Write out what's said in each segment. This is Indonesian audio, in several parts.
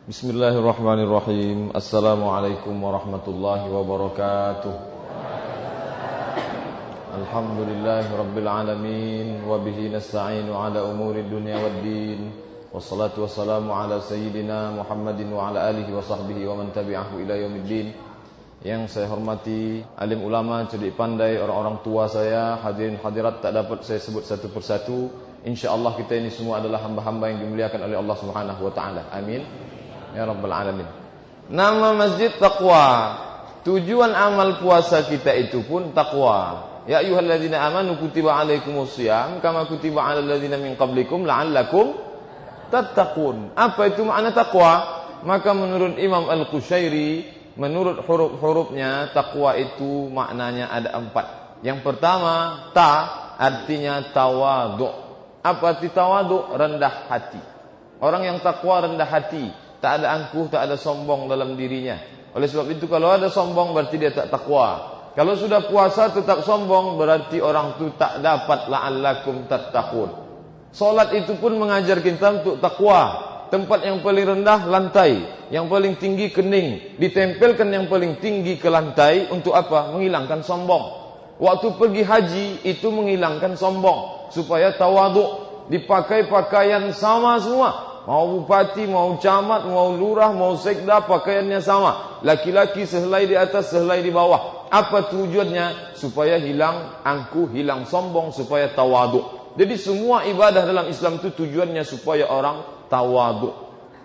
Bismillahirrahmanirrahim. Assalamualaikum warahmatullahi wabarakatuh. Alhamdulillahi rabbil alamin. Wabihi nasta'inu ala umuri dunia waddin. Wassalatu wassalamu ala sayyidina Muhammadin wa ala alihi wa sahbihi wa man tabi'ahu ila yaumiddin. Yang saya hormati alim ulama, cerdik pandai, orang-orang tua saya, hadirin hadirat tak dapat saya sebut satu persatu. InsyaAllah kita ini semua adalah hamba-hamba yang dimuliakan oleh Allah Subhanahu wa ta'ala. Amin ya rabbal alamin. Nama masjid taqwa. Tujuan amal puasa kita itu pun taqwa. Ya ayyuhalladzina amanu kutiba alaikumusiyam kama kutiba alal ladzina min qablikum la'allakum tattaqun. Apa itu makna taqwa? Maka menurut Imam Al-Qushairi, menurut huruf-hurufnya taqwa itu maknanya ada 4. Yang pertama, ta artinya tawadhu. Apa arti tawadhu? Rendah hati. Orang yang takwa rendah hati, tak ada angkuh, tak ada sombong dalam dirinya. Oleh sebab itu kalau ada sombong berarti dia tak takwa. Kalau sudah puasa tetap sombong berarti orang itu tak dapat la'allakum tattaqun. Solat itu pun mengajar kita untuk takwa. Tempat yang paling rendah lantai, yang paling tinggi kening, ditempelkan yang paling tinggi ke lantai untuk apa? Menghilangkan sombong. Waktu pergi haji itu menghilangkan sombong supaya tawadhu. Dipakai pakaian sama semua. Mau bupati, mau camat, mau lurah, mau sekda, pakaiannya sama. Laki-laki sehelai di atas, sehelai di bawah. Apa tujuannya? Supaya hilang angkuh, hilang sombong, supaya tawadhu. Jadi semua ibadah dalam Islam itu tujuannya supaya orang tawadhu.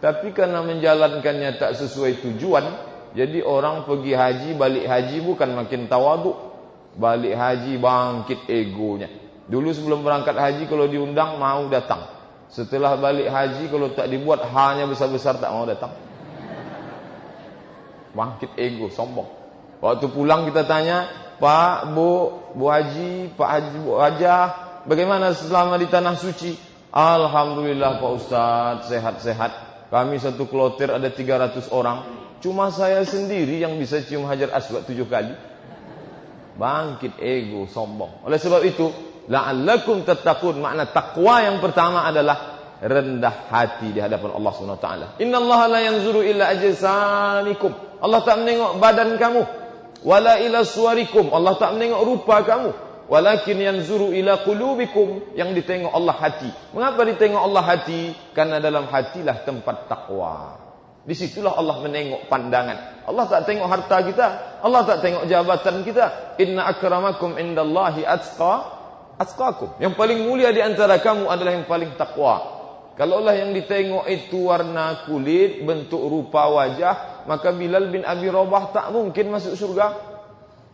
Tapi karena menjalankannya tak sesuai tujuan, jadi orang pergi haji, balik haji bukan makin tawadhu. Balik haji bangkit egonya. Dulu sebelum berangkat haji kalau diundang mau datang. Setelah balik haji kalau tak dibuat hanya besar-besar tak mau datang. Bangkit ego, sombong. Waktu pulang kita tanya, Pak, Bu Haji, Pak Haji, Bu Hajah, bagaimana selama di tanah suci? Alhamdulillah Pak Ustaz, sehat-sehat. Kami satu kloter ada 300 orang. Cuma saya sendiri yang bisa cium Hajar Aswad 7 kali. Bangkit ego, sombong. Oleh sebab itu, la'allakum tattaqun, makna takwa yang pertama adalah rendah hati di hadapan Allah Subhanahu wa taala. Innallaha la yanzuru illa ajsamikum. Allah tak menengok badan kamu. Wala ila suwarikum. Allah tak menengok rupa kamu. Walakin yanzuru ila qulubikum. Yang ditengok Allah hati. Mengapa ditengok Allah hati? Karena dalam hatilah tempat takwa. Di situlah Allah menengok pandangan. Allah tak tengok harta kita. Allah tak tengok jabatan kita. Inna akramakum indallahi atqakum. Yang paling mulia di antara kamu adalah yang paling takwa. Kalaulah yang ditengok itu warna kulit, bentuk rupa wajah, maka Bilal bin Abi Rabah tak mungkin masuk surga.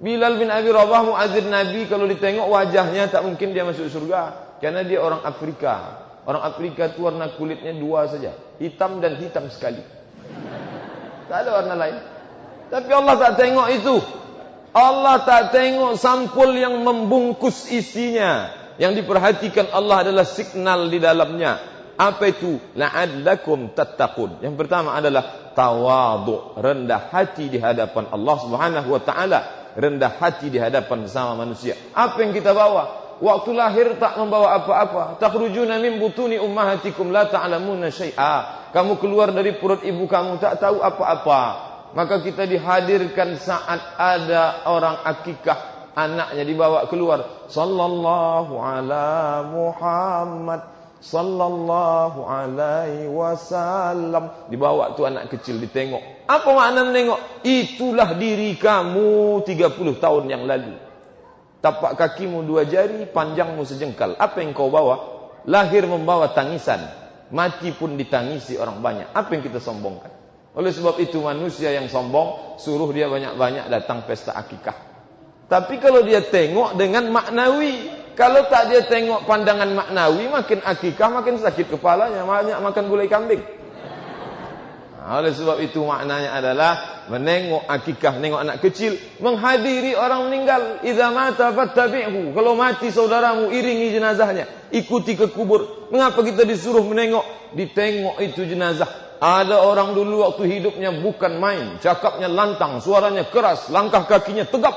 Bilal bin Abi Rabah muadzin Nabi, kalau ditengok wajahnya tak mungkin dia masuk surga. Karena dia orang Afrika. Orang Afrika itu warna kulitnya 2 saja, hitam dan hitam sekali. Tak ada warna lain. Tapi Allah tak tengok itu. Allah tak tengok sampul yang membungkus isinya. Yang diperhatikan Allah adalah signal di dalamnya. Apa itu? La'allakum tattaqun. Yang pertama adalah tawadhu, rendah hati di hadapan Allah Subhanahu wa taala, rendah hati di hadapan sesama manusia. Apa yang kita bawa? Waktu lahir tak membawa apa-apa. Takhrujuna min butuni ummahatikum la ta'lamuna syai'a. Kamu keluar dari perut ibu kamu tak tahu apa-apa. Maka kita dihadirkan saat ada orang akikah, anaknya dibawa keluar. Sallallahu ala Muhammad, sallallahu alaihi wasallam. Dibawa tu anak kecil, ditengok. Apa makna menengok? Itulah diri kamu 30 tahun yang lalu. Tapak kakimu 2 jari, panjangmu sejengkal. Apa yang kau bawa? Lahir membawa tangisan, mati pun ditangisi orang banyak. Apa yang kita sombongkan? Oleh sebab itu manusia yang sombong, suruh dia banyak-banyak datang pesta akikah. Tapi kalau dia tengok dengan maknawi, kalau tak dia tengok pandangan maknawi, makin akikah makin sakit kepalanya, banyak makan gulai kambing. Oleh sebab itu maknanya adalah menengok akikah, menengok anak kecil, menghadiri orang meninggal. Idza mata fattabi'hu. Kalau mati saudaramu, iringi jenazahnya, ikuti ke kubur. Mengapa kita disuruh menengok? Ditengok itu jenazah. Ada orang dulu waktu hidupnya bukan main, cakapnya lantang, suaranya keras, langkah kakinya tegap.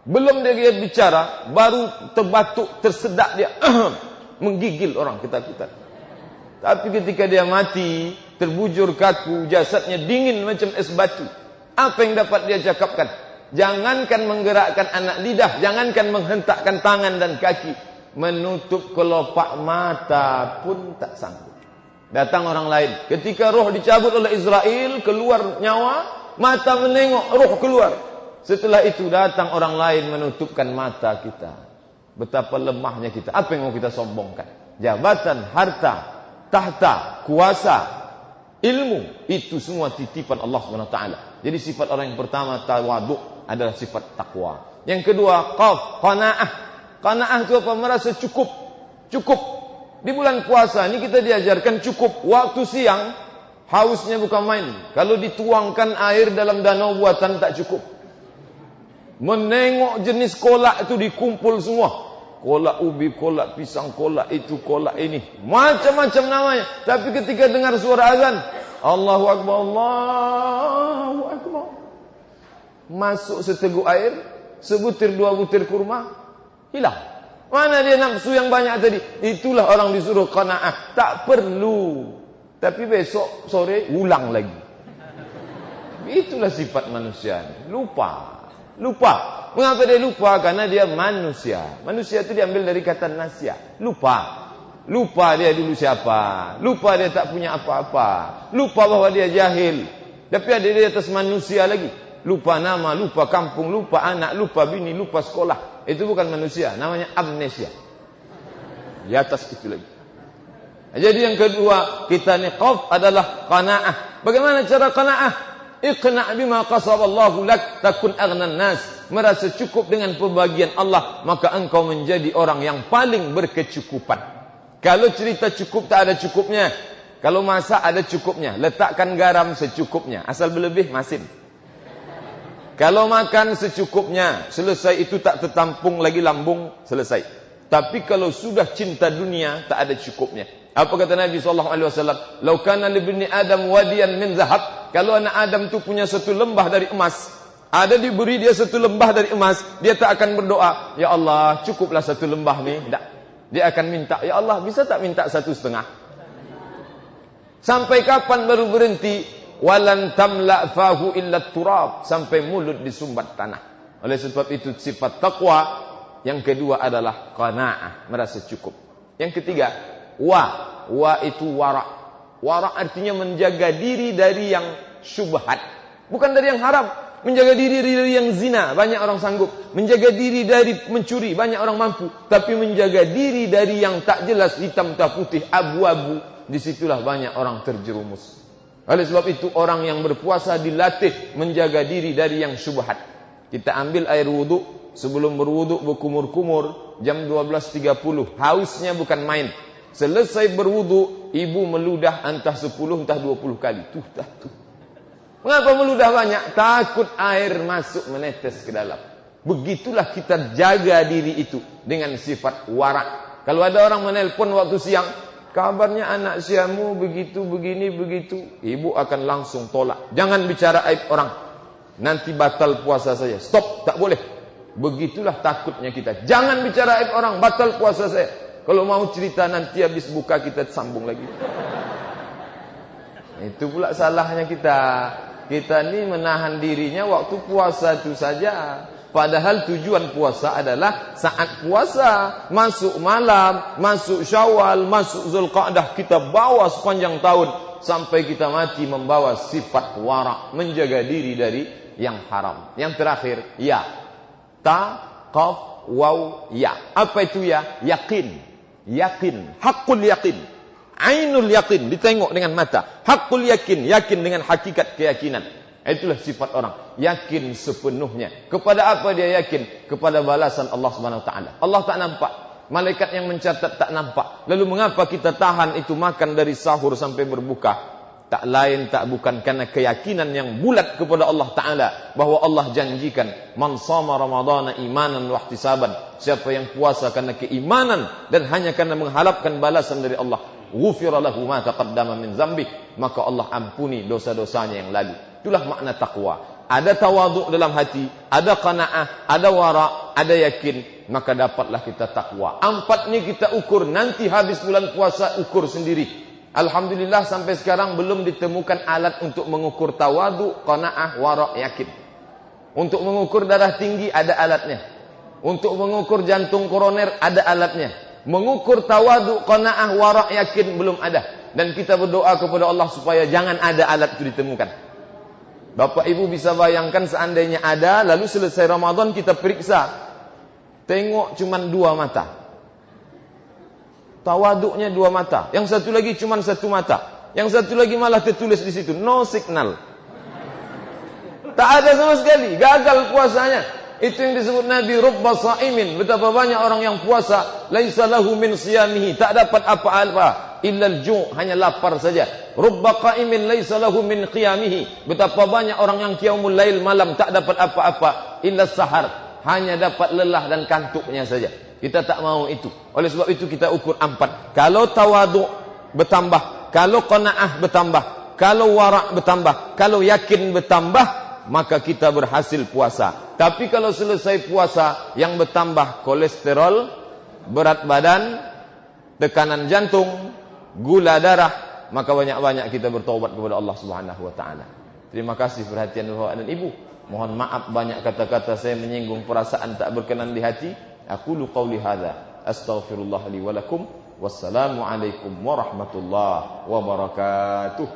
Belum dia bicara, baru terbatuk, tersedak dia menggigil orang ketakutan. Tapi ketika dia mati, terbujur kaku, jasadnya dingin macam es batu. Apa yang dapat dia cakapkan? Jangankan menggerakkan anak lidah, jangankan menghentakkan tangan dan kaki, menutup kelopak mata pun tak sanggup. Datang orang lain, ketika roh dicabut oleh Israel, keluar nyawa, mata menengok, roh keluar. Setelah itu datang orang lain menutupkan mata kita. Betapa lemahnya kita. Apa yang mau kita sombongkan? Jabatan, harta, tahta, kuasa, ilmu, itu semua titipan Allah SWT. Jadi sifat orang yang pertama tawaduk adalah sifat takwa. Yang kedua, qanaah. Qanaah itu apa? Merasa cukup. Cukup. Di bulan puasa ini kita diajarkan cukup. Waktu siang hausnya bukan main. Kalau dituangkan air dalam danau buatan tak cukup. Menengok jenis kolak itu dikumpul semua. Kolak ubi, kolak pisang, kolak itu, kolak ini. Macam-macam namanya. Tapi ketika dengar suara azan, Allahu Akbar, Allahu Akbar. Masuk seteguk air, sebutir dua butir kurma, hilang. Mana dia nafsu yang banyak tadi? Itulah orang disuruh qanaah. Tak perlu. Tapi besok sore ulang lagi. Itulah sifat manusia. Lupa. Mengapa dia lupa? Karena dia manusia. Manusia itu diambil dari kata nasya. Lupa dia dulu siapa. Lupa dia tak punya apa-apa. Lupa bahwa dia jahil. Tapi ada di atas manusia lagi. Lupa nama, lupa kampung, lupa anak, lupa bini, lupa sekolah. Itu bukan manusia, namanya amnesia. Di atas itu lagi. Jadi yang kedua, kita niqaf adalah qanaah. Bagaimana cara qanaah? Iqna' bima qasaballahu lak takun aghnan nas. Merasa cukup dengan pembagian Allah, maka engkau menjadi orang yang paling berkecukupan. Kalau cerita cukup tak ada cukupnya. Kalau masak ada cukupnya. Letakkan garam secukupnya. Asal berlebih masin. Kalau makan secukupnya, selesai itu tak tertampung lagi lambung, selesai. Tapi kalau sudah cinta dunia, tak ada cukupnya. Apa kata Nabi SAW? Lau kana libni Adam wadiyan min zahab. Kalau anak Adam tu punya satu lembah dari emas, ada diberi dia satu lembah dari emas, dia tak akan berdoa, Ya Allah, cukuplah satu lembah ni. Tak. Dia akan minta, Ya Allah, bisa tak minta 1,5? Sampai kapan baru berhenti? Walan tamla fahu illa turab. Sampai mulut disumbat tanah. Oleh sebab itu sifat taqwa yang kedua adalah qanaah, merasa cukup. Yang ketiga, wa itu wara'. Wara' artinya menjaga diri dari yang syubhat, bukan dari yang haram. Menjaga diri dari yang zina, banyak orang sanggup. Menjaga diri dari mencuri, banyak orang mampu. Tapi menjaga diri dari yang tak jelas, hitam tak putih, abu-abu, disitulah banyak orang terjerumus. Oleh sebab itu orang yang berpuasa dilatih menjaga diri dari yang syubhat. Kita ambil air wuduk, sebelum berwuduk berkumur-kumur, jam 12.30, hausnya bukan main. Selesai berwuduk, ibu meludah entah 10 entah 20 kali. Tuh. Mengapa meludah banyak? Takut air masuk menetes ke dalam. Begitulah kita jaga diri itu dengan sifat wara'. Kalau ada orang menelpon waktu siang, kabarnya anak siamu begitu, begini, begitu, ibu akan langsung tolak. Jangan bicara aib orang, nanti batal puasa saya. Stop, tak boleh. Begitulah takutnya kita. Jangan bicara aib orang, batal puasa saya. Kalau mau cerita nanti habis buka kita sambung lagi. Itu pula salahnya kita. Kita ni menahan dirinya waktu puasa itu saja. Padahal tujuan puasa adalah saat puasa, masuk malam, masuk Syawal, masuk Zulqa'dah, kita bawa sepanjang tahun sampai kita mati membawa sifat wara', menjaga diri dari yang haram. Yang terakhir, ya. Ta, qaf, waw, ya. Apa itu ya? Yakin. Yakin, hakul yakin. Ainul yakin, ditengok dengan mata. Hakul yakin, yakin dengan hakikat keyakinan. Itulah sifat orang, yakin sepenuhnya. Kepada apa dia yakin? Kepada balasan Allah SWT. Allah tak nampak, malaikat yang mencatat tak nampak. Lalu mengapa kita tahan itu makan dari sahur sampai berbuka? Tak lain tak bukan karena keyakinan yang bulat kepada Allah Ta'ala, bahwa Allah janjikan, man shama ramadhana imanan wa ihtisaban. Siapa yang puasa karena keimanan dan hanya karena mengharapkan balasan dari Allah, ghufira lahu ma taqaddama min dzambih, maka Allah ampuni dosa-dosanya yang lalu. Itulah makna takwa. Ada tawaduk dalam hati, ada qanaah, ada wara', ada yakin, maka dapatlah kita takwa. 4 ni kita ukur, nanti habis bulan puasa ukur sendiri. Alhamdulillah sampai sekarang belum ditemukan alat untuk mengukur tawadu, qanaah, wara', yakin. Untuk mengukur darah tinggi ada alatnya. Untuk mengukur jantung koroner ada alatnya. Mengukur tawadu, qanaah, wara', yakin belum ada. Dan kita berdoa kepada Allah supaya jangan ada alat itu ditemukan. Bapak Ibu bisa bayangkan seandainya ada, lalu selesai Ramadan kita periksa. Tengok cuman 2 mata. Tawaduknya 2 mata. Yang satu lagi cuman 1 mata. Yang satu lagi malah tertulis di situ no signal. Tak ada sama sekali, gagal puasanya. Itu yang disebut Nabi rubba sa'imin. Betapa banyak orang yang puasa laisa lahu min siyamihi, tak dapat apa-apa illa al-ju', hanya lapar saja. Rubba qa'imin laisa lahu min qiyamihi. Betapa banyak orang yang qiyamul lail malam tak dapat apa-apa illa sahar, hanya dapat lelah dan kantuknya saja. Kita tak mau itu. Oleh sebab itu kita ukur 4. Kalau tawadu bertambah, kalau qanaah bertambah, kalau wara' bertambah, kalau yakin bertambah, maka kita berhasil puasa. Tapi kalau selesai puasa yang bertambah kolesterol, berat badan, tekanan jantung, gula darah, maka banyak-banyak kita bertaubat kepada Allah Subhanahu wa taala. Terima kasih perhatian Bapak dan Ibu. Mohon maaf banyak kata-kata saya menyinggung perasaan tak berkenan di hati. Aqulu qauli hadza, astaghfirullah li wa lakum. Wassalamu alaikum warahmatullahi wabarakatuh.